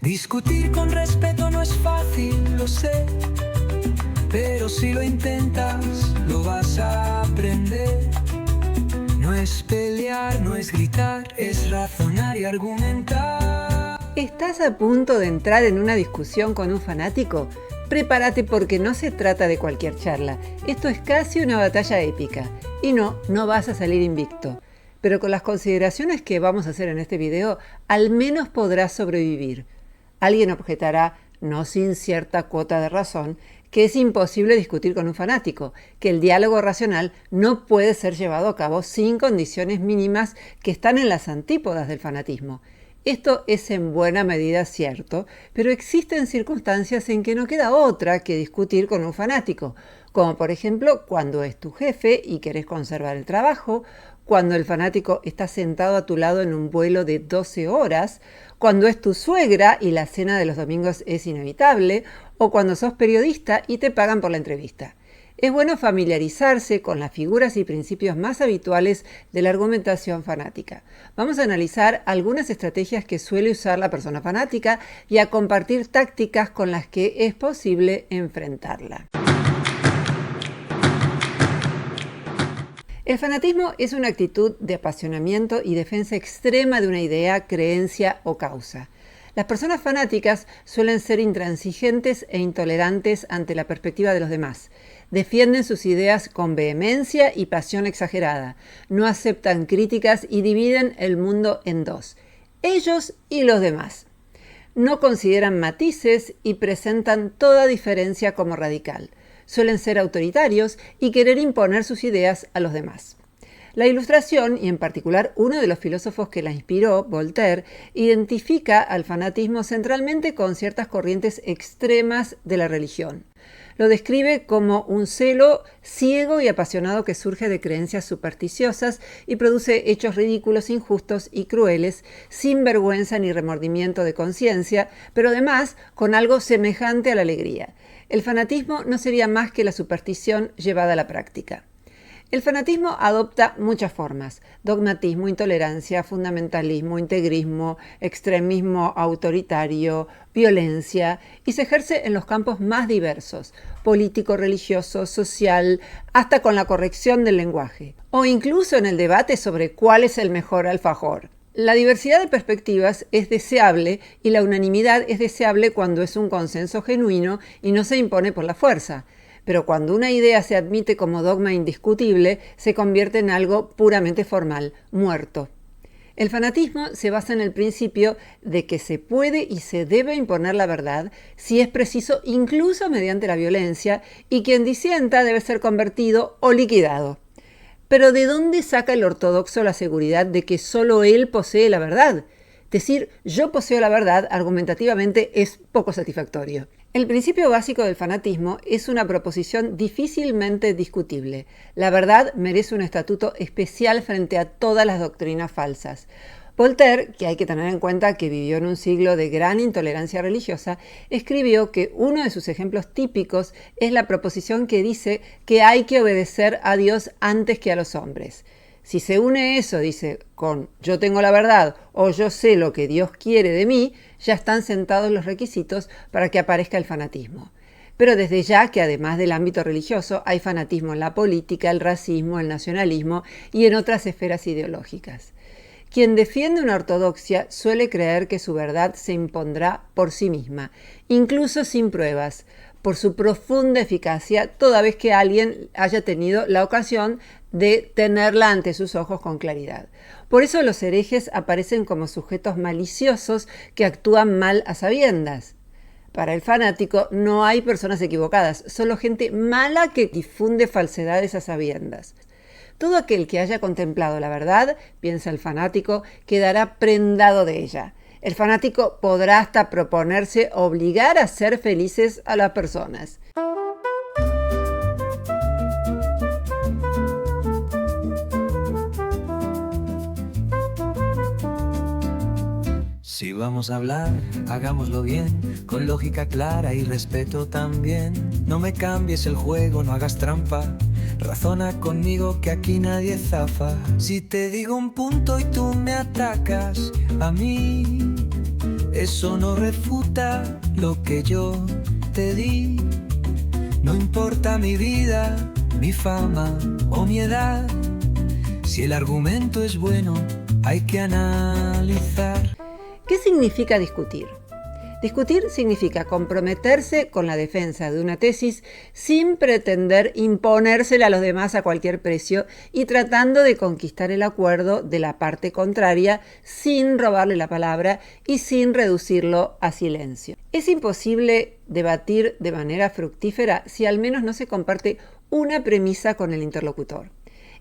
Discutir con respeto no es fácil, lo sé, pero si lo intentas, lo vas a aprender. No es pelear, no es gritar, es razonar y argumentar. ¿Estás a punto de entrar en una discusión con un fanático? Prepárate porque no se trata de cualquier charla. Esto es casi una batalla épica. Y no vas a salir invicto. Pero con las consideraciones que vamos a hacer en este video, al menos podrás sobrevivir. Alguien objetará, no sin cierta cuota de razón, que es imposible discutir con un fanático, que el diálogo racional no puede ser llevado a cabo sin condiciones mínimas que están en las antípodas del fanatismo. Esto es en buena medida cierto, pero existen circunstancias en que no queda otra que discutir con un fanático, como por ejemplo cuando es tu jefe y querés conservar el trabajo, cuando el fanático está sentado a tu lado en un vuelo de 12 horas, cuando es tu suegra y la cena de los domingos es inevitable, o cuando sos periodista y te pagan por la entrevista. Es bueno familiarizarse con las figuras y principios más habituales de la argumentación fanática. Vamos a analizar algunas estrategias que suele usar la persona fanática y a compartir tácticas con las que es posible enfrentarla. El fanatismo es una actitud de apasionamiento y defensa extrema de una idea, creencia o causa. Las personas fanáticas suelen ser intransigentes e intolerantes ante la perspectiva de los demás. Defienden sus ideas con vehemencia y pasión exagerada. No aceptan críticas y dividen el mundo en dos: ellos y los demás. No consideran matices y presentan toda diferencia como radical. Suelen ser autoritarios y querer imponer sus ideas a los demás. La Ilustración, y en particular uno de los filósofos que la inspiró, Voltaire, identifica al fanatismo centralmente con ciertas corrientes extremas de la religión. Lo describe como un celo ciego y apasionado que surge de creencias supersticiosas y produce hechos ridículos, injustos y crueles, sin vergüenza ni remordimiento de conciencia, pero además con algo semejante a la alegría. El fanatismo no sería más que la superstición llevada a la práctica. El fanatismo adopta muchas formas: dogmatismo, intolerancia, fundamentalismo, integrismo, extremismo autoritario, violencia, y se ejerce en los campos más diversos: político, religioso, social, hasta con la corrección del lenguaje, o incluso en el debate sobre cuál es el mejor alfajor. La diversidad de perspectivas es deseable y la unanimidad es deseable cuando es un consenso genuino y no se impone por la fuerza. Pero cuando una idea se admite como dogma indiscutible, se convierte en algo puramente formal, muerto. El fanatismo se basa en el principio de que se puede y se debe imponer la verdad si es preciso, incluso mediante la violencia, y quien disienta debe ser convertido o liquidado. Pero ¿de dónde saca el ortodoxo la seguridad de que solo él posee la verdad? Decir yo poseo la verdad argumentativamente es poco satisfactorio. El principio básico del fanatismo es una proposición difícilmente discutible. La verdad merece un estatuto especial frente a todas las doctrinas falsas. Voltaire, que hay que tener en cuenta que vivió en un siglo de gran intolerancia religiosa, escribió que uno de sus ejemplos típicos es la proposición que dice que hay que obedecer a Dios antes que a los hombres. Si se une eso, dice, con yo tengo la verdad o yo sé lo que Dios quiere de mí, ya están sentados los requisitos para que aparezca el fanatismo. Pero desde ya que además del ámbito religioso hay fanatismo en la política, el racismo, el nacionalismo y en otras esferas ideológicas. Quien defiende una ortodoxia suele creer que su verdad se impondrá por sí misma, incluso sin pruebas, por su profunda eficacia, toda vez que alguien haya tenido la ocasión de tenerla ante sus ojos con claridad. Por eso los herejes aparecen como sujetos maliciosos que actúan mal a sabiendas. Para el fanático no hay personas equivocadas, solo gente mala que difunde falsedades a sabiendas. Todo aquel que haya contemplado la verdad, piensa el fanático, quedará prendado de ella. El fanático podrá hasta proponerse obligar a ser felices a las personas. Si vamos a hablar, hagámoslo bien, con lógica clara y respeto también. No me cambies el juego, no hagas trampa, razona conmigo que aquí nadie zafa. Si te digo un punto y tú me atacas a mí, Eso no refuta lo que yo te di. No importa mi vida, mi fama o mi edad. Si el argumento es bueno, hay que analizar. ¿Qué significa discutir? Discutir significa comprometerse con la defensa de una tesis sin pretender imponérsela a los demás a cualquier precio y tratando de conquistar el acuerdo de la parte contraria sin robarle la palabra y sin reducirlo a silencio. Es imposible debatir de manera fructífera si al menos no se comparte una premisa con el interlocutor.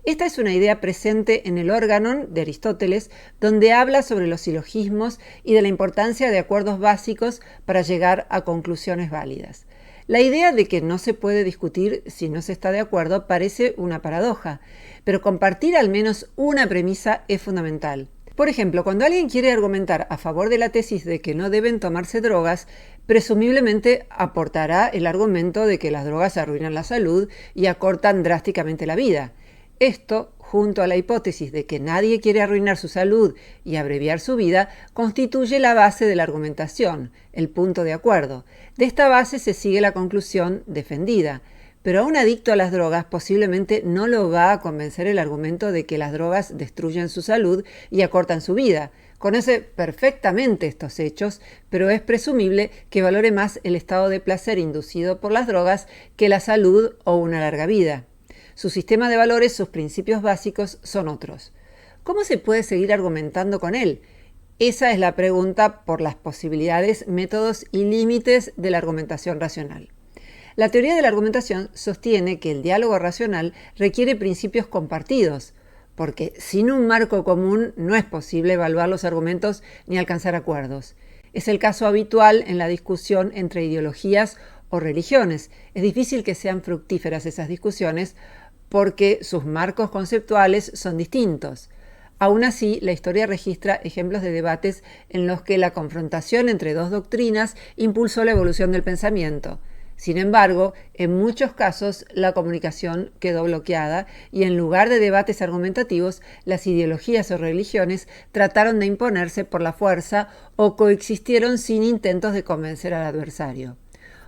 Esta es una idea presente en el Organon de Aristóteles, donde habla sobre los silogismos y de la importancia de acuerdos básicos para llegar a conclusiones válidas. La idea de que no se puede discutir si no se está de acuerdo parece una paradoja, pero compartir al menos una premisa es fundamental. Por ejemplo, cuando alguien quiere argumentar a favor de la tesis de que no deben tomarse drogas, presumiblemente aportará el argumento de que las drogas arruinan la salud y acortan drásticamente la vida. Esto, junto a la hipótesis de que nadie quiere arruinar su salud y abreviar su vida, constituye la base de la argumentación, el punto de acuerdo. De esta base se sigue la conclusión defendida. Pero a un adicto a las drogas posiblemente no lo va a convencer el argumento de que las drogas destruyen su salud y acortan su vida. Conoce perfectamente estos hechos, pero es presumible que valore más el estado de placer inducido por las drogas que la salud o una larga vida. Su sistema de valores, sus principios básicos son otros. ¿Cómo se puede seguir argumentando con él? Esa es la pregunta por las posibilidades, métodos y límites de la argumentación racional. La teoría de la argumentación sostiene que el diálogo racional requiere principios compartidos, porque sin un marco común no es posible evaluar los argumentos ni alcanzar acuerdos. Es el caso habitual en la discusión entre ideologías o religiones. Es difícil que sean fructíferas esas discusiones porque sus marcos conceptuales son distintos. Aún así, la historia registra ejemplos de debates en los que la confrontación entre dos doctrinas impulsó la evolución del pensamiento. Sin embargo, en muchos casos la comunicación quedó bloqueada y en lugar de debates argumentativos, las ideologías o religiones trataron de imponerse por la fuerza o coexistieron sin intentos de convencer al adversario.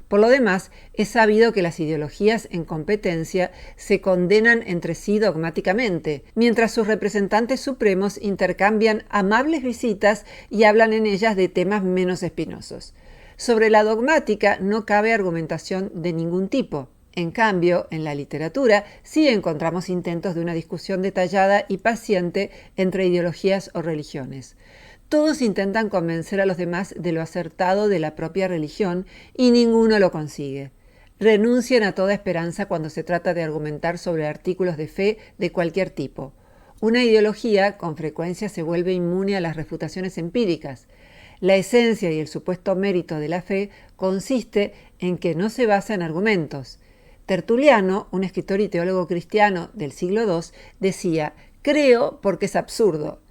Por lo demás, es sabido que las ideologías en competencia se condenan entre sí dogmáticamente, mientras sus representantes supremos intercambian amables visitas y hablan en ellas de temas menos espinosos. Sobre la dogmática no cabe argumentación de ningún tipo. En cambio, en la literatura sí encontramos intentos de una discusión detallada y paciente entre ideologías o religiones. Todos intentan convencer a los demás de lo acertado de la propia religión y ninguno lo consigue. Renuncian a toda esperanza cuando se trata de argumentar sobre artículos de fe de cualquier tipo. Una ideología con frecuencia se vuelve inmune a las refutaciones empíricas. La esencia y el supuesto mérito de la fe consiste en que no se basa en argumentos. Tertuliano, un escritor y teólogo cristiano del siglo II, decía: «Creo porque es absurdo».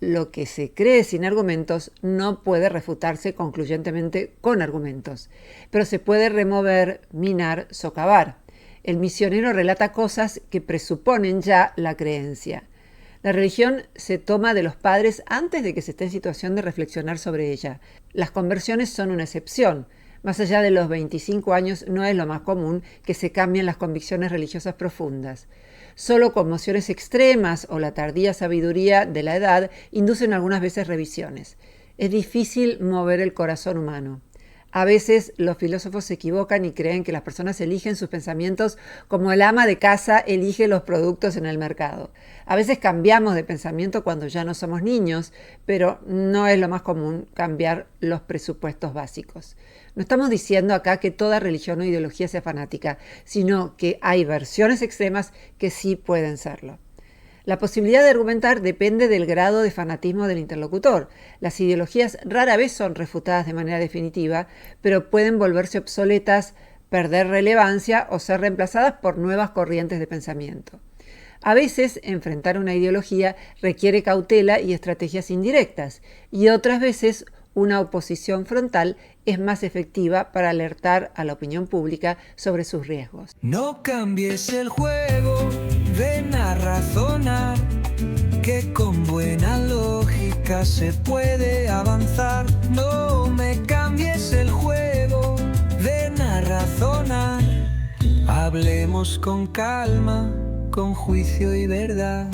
Lo que se cree sin argumentos no puede refutarse concluyentemente con argumentos, pero se puede remover, minar, socavar. El misionero relata cosas que presuponen ya la creencia. La religión se toma de los padres antes de que se esté en situación de reflexionar sobre ella. Las conversiones son una excepción. Más allá de los 25 años no es lo más común que se cambien las convicciones religiosas profundas. Solo conmociones extremas o la tardía sabiduría de la edad inducen algunas veces revisiones. Es difícil mover el corazón humano. A veces los filósofos se equivocan y creen que las personas eligen sus pensamientos como el ama de casa elige los productos en el mercado. A veces cambiamos de pensamiento cuando ya no somos niños, pero no es lo más común cambiar los presupuestos básicos. No estamos diciendo acá que toda religión o ideología sea fanática, sino que hay versiones extremas que sí pueden serlo. La posibilidad de argumentar depende del grado de fanatismo del interlocutor. Las ideologías rara vez son refutadas de manera definitiva, pero pueden volverse obsoletas, perder relevancia o ser reemplazadas por nuevas corrientes de pensamiento. A veces, enfrentar una ideología requiere cautela y estrategias indirectas, y otras veces una oposición frontal es más efectiva para alertar a la opinión pública sobre sus riesgos. No cambies el juego, ven a razonar, que con buena lógica lógica se puede avanzar. No me cambies el juego, ven a razonar. Hablemos con calma, con juicio y verdad.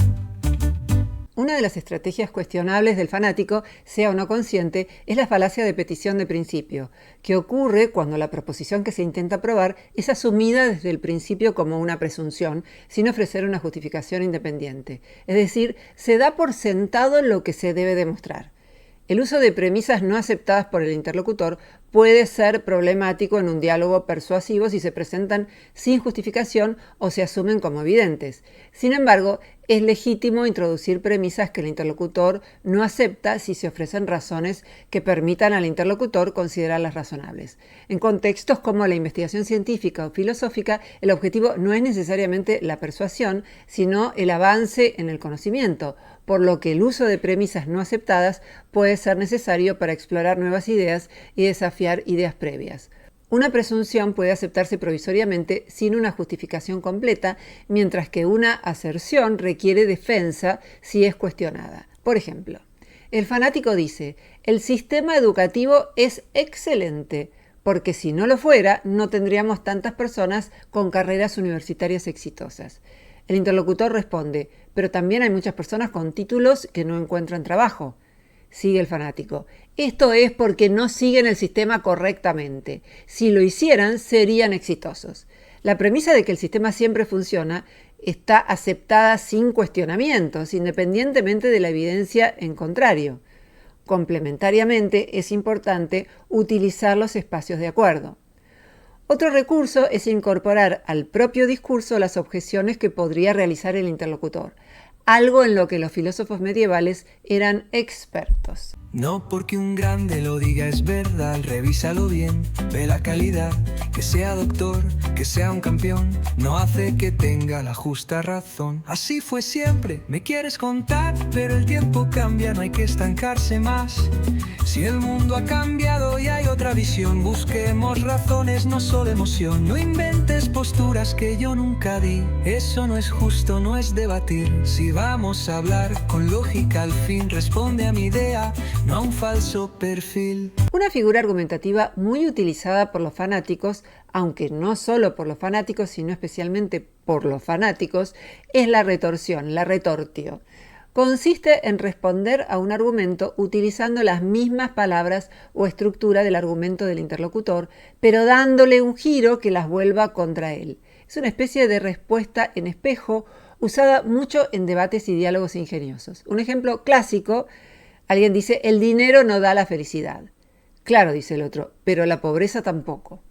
Una de las estrategias cuestionables del fanático, sea o no consciente, es la falacia de petición de principio, que ocurre cuando la proposición que se intenta probar es asumida desde el principio como una presunción, sin ofrecer una justificación independiente. Es decir, se da por sentado lo que se debe demostrar. El uso de premisas no aceptadas por el interlocutor puede ser problemático en un diálogo persuasivo si se presentan sin justificación o se asumen como evidentes. Sin embargo, es legítimo introducir premisas que el interlocutor no acepta si se ofrecen razones que permitan al interlocutor considerarlas razonables. En contextos como la investigación científica o filosófica, el objetivo no es necesariamente la persuasión, sino el avance en el conocimiento, por lo que el uso de premisas no aceptadas puede ser necesario para explorar nuevas ideas y desafiar ideas previas. Una presunción puede aceptarse provisoriamente sin una justificación completa, mientras que una aserción requiere defensa si es cuestionada. Por ejemplo, el fanático dice: el sistema educativo es excelente, porque si no lo fuera, no tendríamos tantas personas con carreras universitarias exitosas. El interlocutor responde: pero también hay muchas personas con títulos que no encuentran trabajo. Sigue el fanático: esto es porque no siguen el sistema correctamente. Si lo hicieran, serían exitosos. La premisa de que el sistema siempre funciona está aceptada sin cuestionamientos, independientemente de la evidencia en contrario. Complementariamente, es importante utilizar los espacios de acuerdo. Otro recurso es incorporar al propio discurso las objeciones que podría realizar el interlocutor, algo en lo que los filósofos medievales eran expertos. No porque un grande lo diga es verdad, revísalo bien, ve la calidad. Que sea doctor, que sea un campeón, no hace que tenga la justa razón. Así fue siempre, me quieres contar, pero el tiempo cambia, no hay que estancarse más. Si el mundo ha cambiado y hay otra visión, busquemos razones, no solo emoción. No inventes posturas que yo nunca di, eso no es justo, no es debatir. Si vamos a hablar con lógica, al fin responde a mi idea, no a un falso perfil. Una figura argumentativa muy utilizada por los fanáticos, aunque no solo por los fanáticos, sino especialmente por los fanáticos, es la retorsión, la retortio. Consiste en responder a un argumento utilizando las mismas palabras o estructura del argumento del interlocutor, pero dándole un giro que las vuelva contra él. Es una especie de respuesta en espejo usada mucho en debates y diálogos ingeniosos. Un ejemplo clásico: alguien dice: el dinero no da la felicidad. Claro, dice el otro, pero la pobreza tampoco.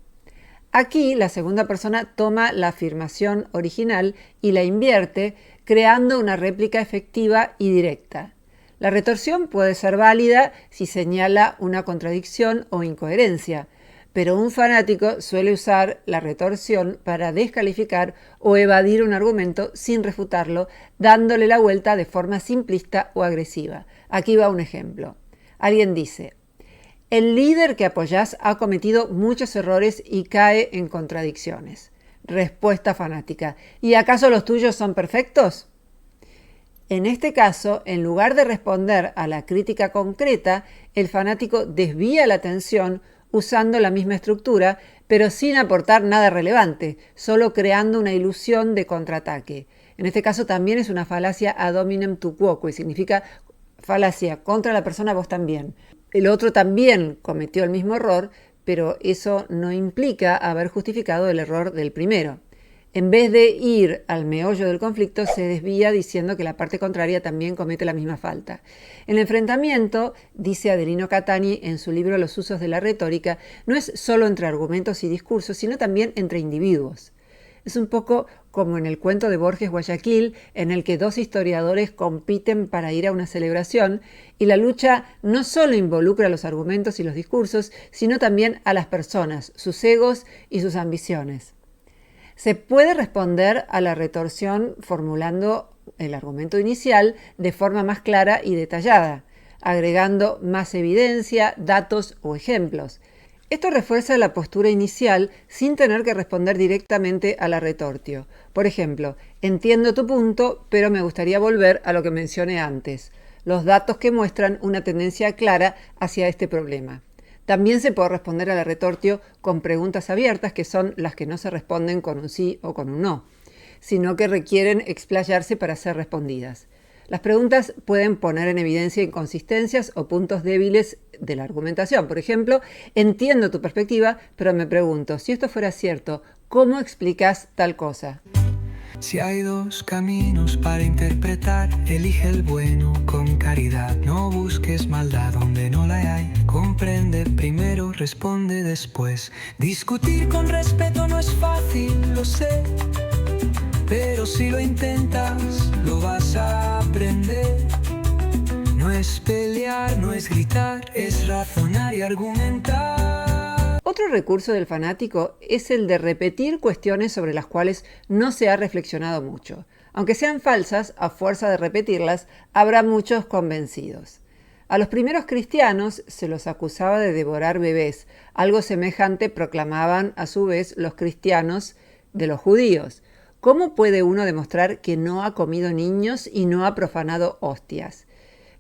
Aquí la segunda persona toma la afirmación original y la invierte, creando una réplica efectiva y directa. La retorsión puede ser válida si señala una contradicción o incoherencia, pero un fanático suele usar la retorsión para descalificar o evadir un argumento sin refutarlo, dándole la vuelta de forma simplista o agresiva. Aquí va un ejemplo. Alguien dice: el líder que apoyás ha cometido muchos errores y cae en contradicciones. Respuesta fanática: ¿y acaso los tuyos son perfectos? En este caso, en lugar de responder a la crítica concreta, el fanático desvía la atención usando la misma estructura, pero sin aportar nada relevante, solo creando una ilusión de contraataque. En este caso también es una falacia ad hominem tu quoque, significa falacia contra la persona, vos también. El otro también cometió el mismo error, pero eso no implica haber justificado el error del primero. En vez de ir al meollo del conflicto, se desvía diciendo que la parte contraria también comete la misma falta. El enfrentamiento, dice Adelino Catani en su libro Los usos de la retórica, no es solo entre argumentos y discursos, sino también entre individuos. Es un poco como en el cuento de Borges Guayaquil, en el que dos historiadores compiten para ir a una celebración, y la lucha no solo involucra los argumentos y los discursos, sino también a las personas, sus egos y sus ambiciones. Se puede responder a la retorsión formulando el argumento inicial de forma más clara y detallada, agregando más evidencia, datos o ejemplos. Esto refuerza la postura inicial sin tener que responder directamente a la retortio. Por ejemplo: entiendo tu punto, pero me gustaría volver a lo que mencioné antes. los datos que muestran una tendencia clara hacia este problema. También se puede responder a la retortio con preguntas abiertas, que son las que no se responden con un sí o con un no, sino que requieren explayarse para ser respondidas. Las preguntas pueden poner en evidencia inconsistencias o puntos débiles de la argumentación. Por ejemplo, entiendo tu perspectiva, pero me pregunto, si esto fuera cierto, ¿cómo explicas tal cosa? Si hay dos caminos para interpretar, elige el bueno con caridad. No busques maldad donde no la hay. Comprende primero, responde después. Discutir con respeto no es fácil, lo sé, pero si lo intentas, lo vas a aprender. No es pelear, no es gritar, es razonar y argumentar. Otro recurso del fanático es el de repetir cuestiones sobre las cuales no se ha reflexionado mucho. Aunque sean falsas, a fuerza de repetirlas, habrá muchos convencidos. A los primeros cristianos se los acusaba de devorar bebés. Algo semejante proclamaban a su vez los cristianos de los judíos. ¿Cómo puede uno demostrar que no ha comido niños y no ha profanado hostias?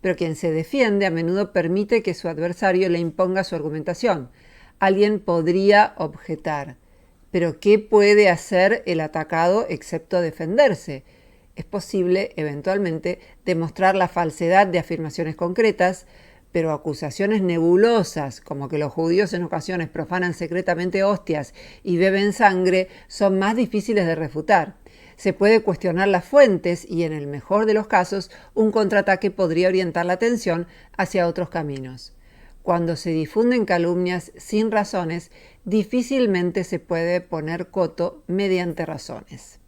Pero quien se defiende a menudo permite que su adversario le imponga su argumentación. Alguien podría objetar, pero ¿qué puede hacer el atacado excepto defenderse? Es posible, eventualmente, demostrar la falsedad de afirmaciones concretas, pero acusaciones nebulosas, como que los judíos en ocasiones profanan secretamente hostias y beben sangre, son más difíciles de refutar. Se puede cuestionar las fuentes y, en el mejor de los casos, un contraataque podría orientar la atención hacia otros caminos. Cuando se difunden calumnias sin razones, difícilmente se puede poner coto mediante razones.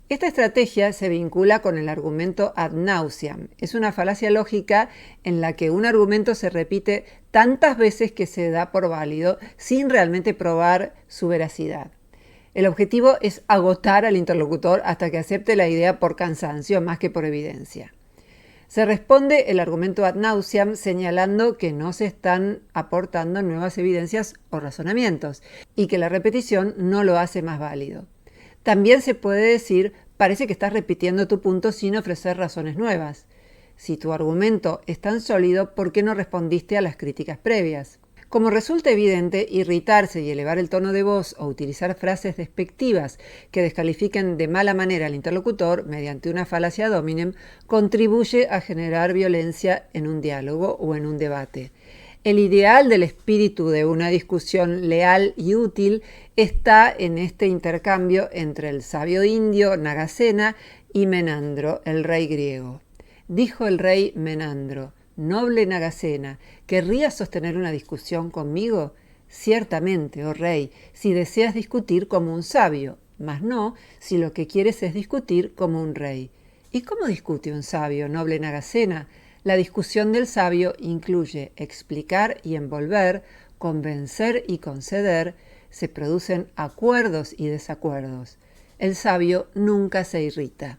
Esta estrategia se vincula con el argumento ad nauseam. Es una falacia lógica en la que un argumento se repite tantas veces que se da por válido sin realmente probar su veracidad. El objetivo es agotar al interlocutor hasta que acepte la idea por cansancio más que por evidencia. Se responde el argumento ad nauseam señalando que no se están aportando nuevas evidencias o razonamientos y que la repetición no lo hace más válido. También se puede decir, parece que estás repitiendo tu punto sin ofrecer razones nuevas. Si tu argumento es tan sólido, ¿por qué no respondiste a las críticas previas? Como resulta evidente, irritarse y elevar el tono de voz o utilizar frases despectivas que descalifiquen de mala manera al interlocutor mediante una falacia ad hominem contribuye a generar violencia en un diálogo o en un debate. El ideal del espíritu de una discusión leal y útil está en este intercambio entre el sabio indio Nagasena y Menandro, el rey griego. Dijo el rey Menandro: «Noble Nagasena, ¿querrías sostener una discusión conmigo? Ciertamente, oh rey, si deseas discutir como un sabio, mas no si lo que quieres es discutir como un rey». ¿Y cómo discute un sabio, noble Nagasena? La discusión del sabio incluye explicar y envolver, convencer y conceder, se producen acuerdos y desacuerdos. El sabio nunca se irrita.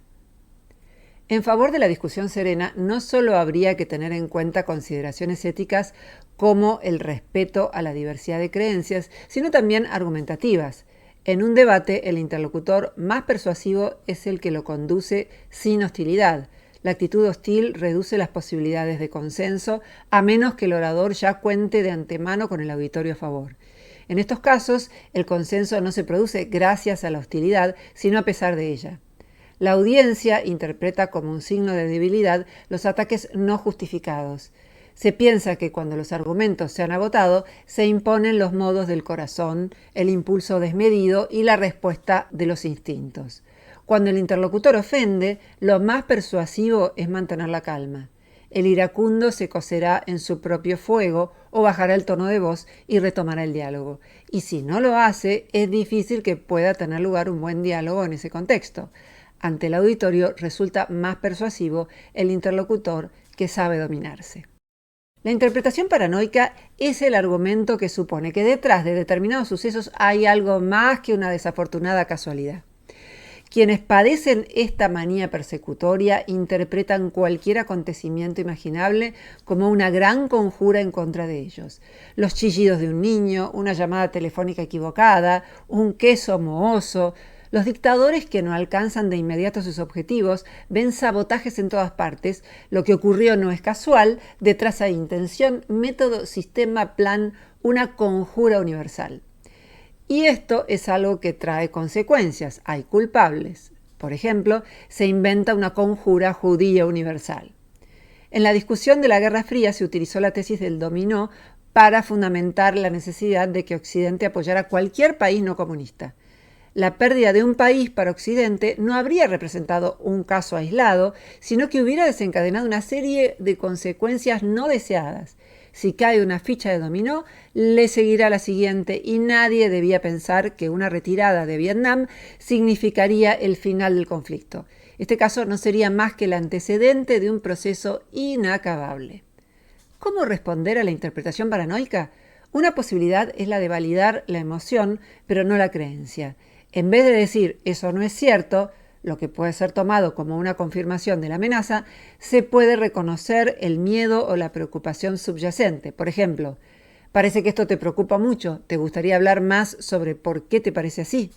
En favor de la discusión serena, no solo habría que tener en cuenta consideraciones éticas como el respeto a la diversidad de creencias, sino también argumentativas. En un debate, el interlocutor más persuasivo es el que lo conduce sin hostilidad. La actitud hostil reduce las posibilidades de consenso, a menos que el orador ya cuente de antemano con el auditorio a favor. En estos casos, el consenso no se produce gracias a la hostilidad, sino a pesar de ella. La audiencia interpreta como un signo de debilidad los ataques no justificados. Se piensa que cuando los argumentos se han agotado, se imponen los modos del corazón, el impulso desmedido y la respuesta de los instintos. Cuando el interlocutor ofende, lo más persuasivo es mantener la calma. El iracundo se cocerá en su propio fuego o bajará el tono de voz y retomará el diálogo. Y si no lo hace, es difícil que pueda tener lugar un buen diálogo en ese contexto. Ante el auditorio resulta más persuasivo el interlocutor que sabe dominarse. La interpretación paranoica es el argumento que supone que detrás de determinados sucesos hay algo más que una desafortunada casualidad. Quienes padecen esta manía persecutoria interpretan cualquier acontecimiento imaginable como una gran conjura en contra de ellos. Los chillidos de un niño, una llamada telefónica equivocada, un queso mohoso, Los dictadores que no alcanzan de inmediato sus objetivos ven sabotajes en todas partes. Lo que ocurrió no es casual, detrás hay intención, método, sistema, plan, una conjura universal. Y esto es algo que trae consecuencias, hay culpables. Por ejemplo, se inventa una conjura judía universal. En la discusión de la Guerra Fría se utilizó la tesis del dominó para fundamentar la necesidad de que Occidente apoyara cualquier país no comunista. La pérdida de un país para Occidente no habría representado un caso aislado, sino que hubiera desencadenado una serie de consecuencias no deseadas. Si cae una ficha de dominó, le seguirá la siguiente y nadie debía pensar que una retirada de Vietnam significaría el final del conflicto. Este caso no sería más que el antecedente de un proceso inacabable. ¿Cómo responder a la interpretación paranoica? Una posibilidad es la de validar la emoción, pero no la creencia. En vez de decir eso no es cierto, lo que puede ser tomado como una confirmación de la amenaza, se puede reconocer el miedo o la preocupación subyacente. Por ejemplo, parece que esto te preocupa mucho, ¿te gustaría hablar más sobre por qué te parece así?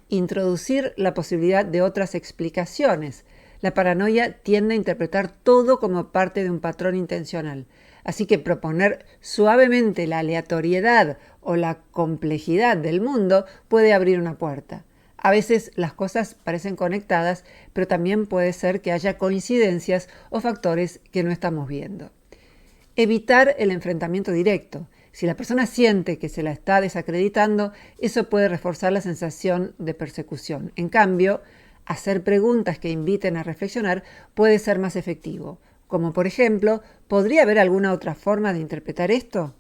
Introducir la posibilidad de otras explicaciones. La paranoia tiende a interpretar todo como parte de un patrón intencional. Así que proponer suavemente la aleatoriedad o la complejidad del mundo puede abrir una puerta. A veces las cosas parecen conectadas, pero también puede ser que haya coincidencias o factores que no estamos viendo. Evitar el enfrentamiento directo. Si la persona siente que se la está desacreditando, eso puede reforzar la sensación de persecución. En cambio, hacer preguntas que inviten a reflexionar puede ser más efectivo. Como por ejemplo, ¿podría haber alguna otra forma de interpretar esto?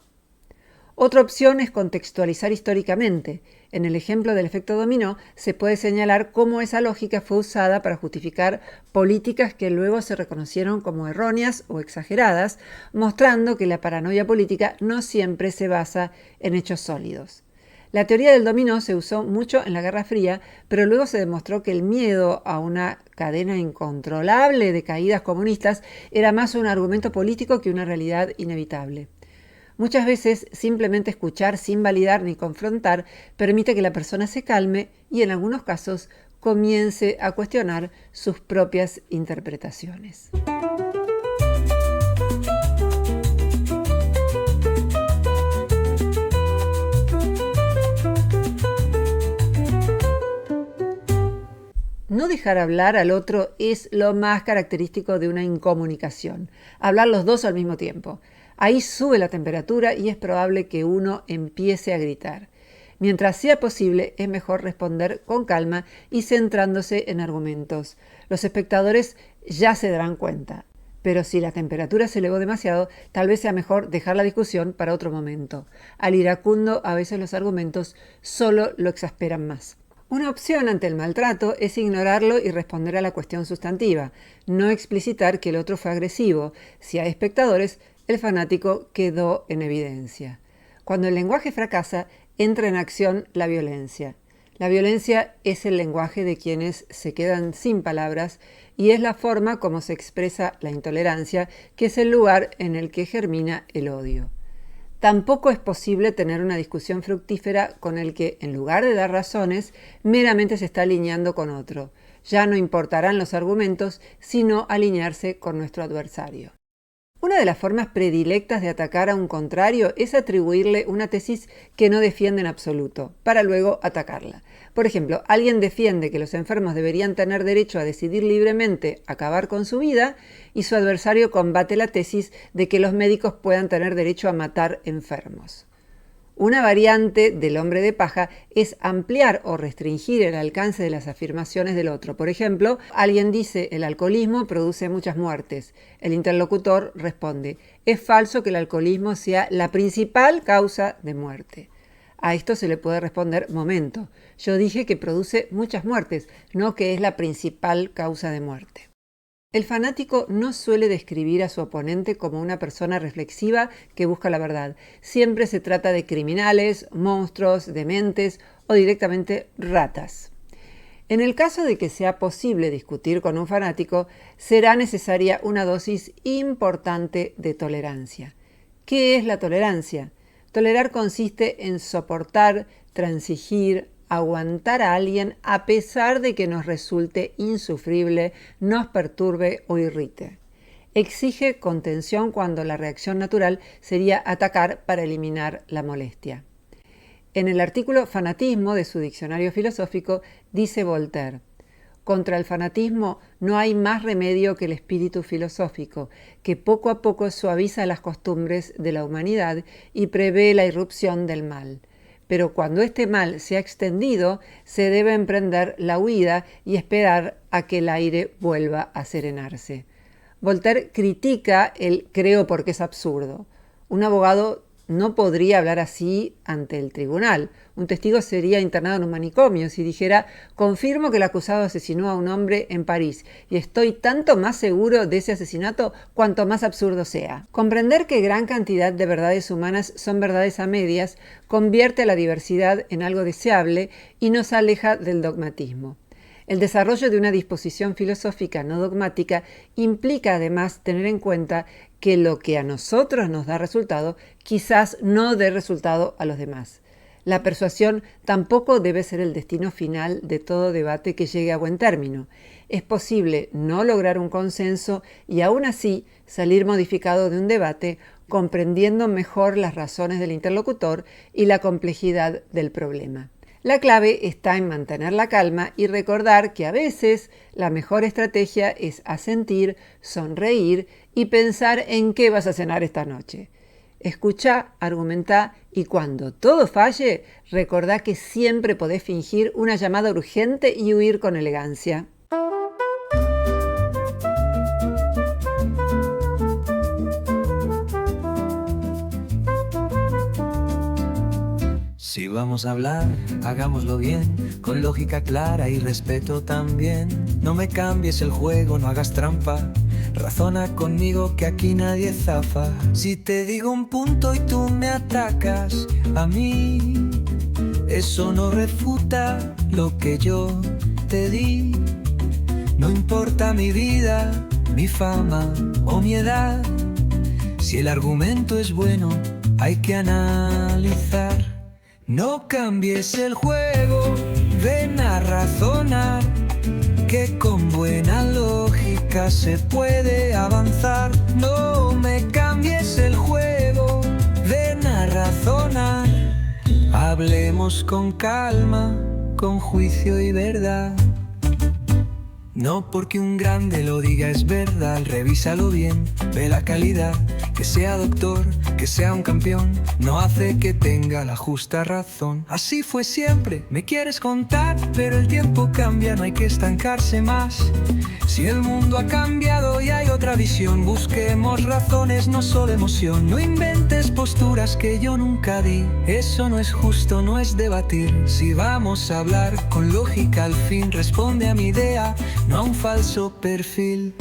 Otra opción es contextualizar históricamente. En el ejemplo del efecto dominó, se puede señalar cómo esa lógica fue usada para justificar políticas que luego se reconocieron como erróneas o exageradas, mostrando que la paranoia política no siempre se basa en hechos sólidos. La teoría del dominó se usó mucho en la Guerra Fría, pero luego se demostró que el miedo a una cadena incontrolable de caídas comunistas era más un argumento político que una realidad inevitable. Muchas veces simplemente escuchar sin validar ni confrontar permite que la persona se calme y en algunos casos comience a cuestionar sus propias interpretaciones. No dejar hablar al otro es lo más característico de una incomunicación. Hablar los dos al mismo tiempo. Ahí sube la temperatura y es probable que uno empiece a gritar. Mientras sea posible, es mejor responder con calma y centrándose en argumentos. Los espectadores ya se darán cuenta. Pero si la temperatura se elevó demasiado, tal vez sea mejor dejar la discusión para otro momento. Al iracundo, a veces los argumentos solo lo exasperan más. Una opción ante el maltrato es ignorarlo y responder a la cuestión sustantiva, no explicitar que el otro fue agresivo. Si hay espectadores, el fanático quedó en evidencia. Cuando el lenguaje fracasa, entra en acción la violencia. La violencia es el lenguaje de quienes se quedan sin palabras y es la forma como se expresa la intolerancia, que es el lugar en el que germina el odio. Tampoco es posible tener una discusión fructífera con el que, en lugar de dar razones, meramente se está alineando con otro. Ya no importarán los argumentos, sino alinearse con nuestro adversario. Una de las formas predilectas de atacar a un contrario es atribuirle una tesis que no defiende en absoluto, para luego atacarla. Por ejemplo, alguien defiende que los enfermos deberían tener derecho a decidir libremente acabar con su vida y su adversario combate la tesis de que los médicos puedan tener derecho a matar enfermos. Una variante del hombre de paja es ampliar o restringir el alcance de las afirmaciones del otro. Por ejemplo, alguien dice el alcoholismo produce muchas muertes. El interlocutor responde, es falso que el alcoholismo sea la principal causa de muerte. A esto se le puede responder, momento, yo dije que produce muchas muertes, no que es la principal causa de muerte. El fanático no suele describir a su oponente como una persona reflexiva que busca la verdad. Siempre se trata de criminales, monstruos, dementes o directamente ratas. En el caso de que sea posible discutir con un fanático, será necesaria una dosis importante de tolerancia. ¿Qué es la tolerancia? Tolerar consiste en soportar, transigir, aguantar a alguien a pesar de que nos resulte insufrible, nos perturbe o irrite. Exige contención cuando la reacción natural sería atacar para eliminar la molestia. En el artículo Fanatismo de su diccionario filosófico dice Voltaire: contra el fanatismo no hay más remedio que el espíritu filosófico, que poco a poco suaviza las costumbres de la humanidad y prevé la irrupción del mal. Pero cuando este mal se ha extendido, se debe emprender la huida y esperar a que el aire vuelva a serenarse. Voltaire critica el creo porque es absurdo. Un abogado no podría hablar así ante el tribunal. Un testigo sería internado en un manicomio si dijera: confirmo que el acusado asesinó a un hombre en París y estoy tanto más seguro de ese asesinato cuanto más absurdo sea. Comprender que gran cantidad de verdades humanas son verdades a medias convierte a la diversidad en algo deseable y nos aleja del dogmatismo. El desarrollo de una disposición filosófica no dogmática implica además tener en cuenta que lo que a nosotros nos da resultado quizás no dé resultado a los demás. La persuasión tampoco debe ser el destino final de todo debate que llegue a buen término. Es posible no lograr un consenso y aún así salir modificado de un debate, comprendiendo mejor las razones del interlocutor y la complejidad del problema. La clave está en mantener la calma y recordar que a veces la mejor estrategia es asentir, sonreír y pensar en qué vas a cenar esta noche. Escuchá, argumentá y cuando todo falle, recordá que siempre podés fingir una llamada urgente y huir con elegancia. Si vamos a hablar, hagámoslo bien, con lógica clara y respeto también. No me cambies el juego, no hagas trampa, razona conmigo que aquí nadie zafa. Si te digo un punto y tú me atacas a mí, eso no refuta lo que yo te di. No importa mi vida, mi fama o mi edad, si el argumento es bueno, hay que analizar. No cambies el juego, ven a razonar, que con buena lógica se puede avanzar. No me cambies el juego, ven a razonar, hablemos con calma, con juicio y verdad. No porque un grande lo diga es verdad, revísalo bien, ve la calidad. Que sea doctor, que sea un campeón, no hace que tenga la justa razón. Así fue siempre, me quieres contar, pero el tiempo cambia, no hay que estancarse más. Si el mundo ha cambiado y hay otra visión, busquemos razones, no solo emoción. No inventes posturas que yo nunca di, eso no es justo, no es debatir. Si vamos a hablar con lógica al fin, responde a mi idea, no a un falso perfil.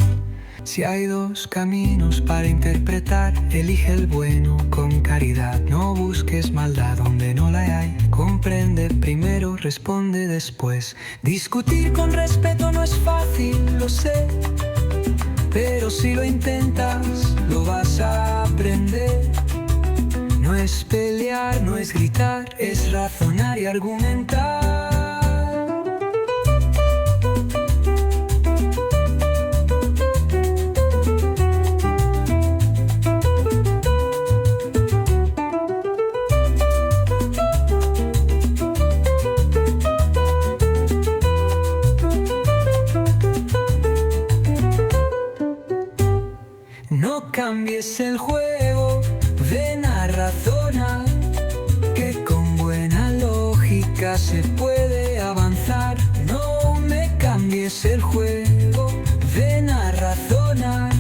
Si hay dos caminos para interpretar, elige el bueno con caridad. No busques maldad donde no la hay, comprende primero, responde después. Discutir con respeto no es fácil, lo sé, pero si lo intentas, lo vas a aprender. No es pelear, no es gritar, es razonar y argumentar. No cambies el juego, ven a razonar, que con buena lógica se puede avanzar. No me cambies el juego, ven a razonar,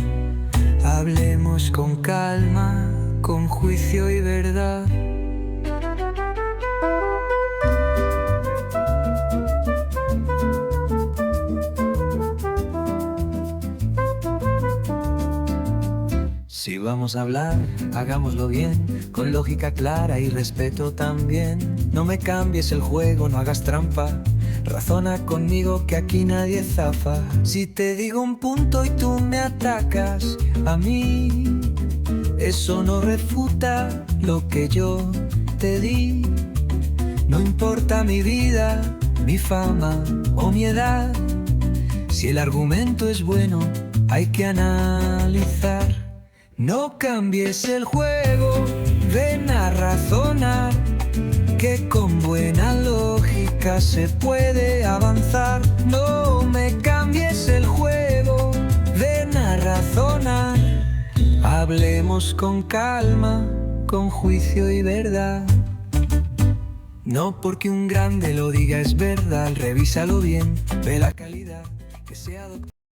hablemos con calma, con juicio y verdad. Si vamos a hablar, hagámoslo bien, con lógica clara y respeto también. No me cambies el juego, no hagas trampa, razona conmigo que aquí nadie zafa. Si te digo un punto y tú me atacas a mí, eso no refuta lo que yo te di. No importa importa mi vida, mi fama o mi edad. Si el argumento es bueno, hay que analizar. No cambies el juego, ven a razonar, que con buena lógica se puede avanzar. No me cambies el juego, ven a razonar. Hablemos con calma, con juicio y verdad. No porque un grande lo diga es verdad, revísalo bien, ve la calidad, que sea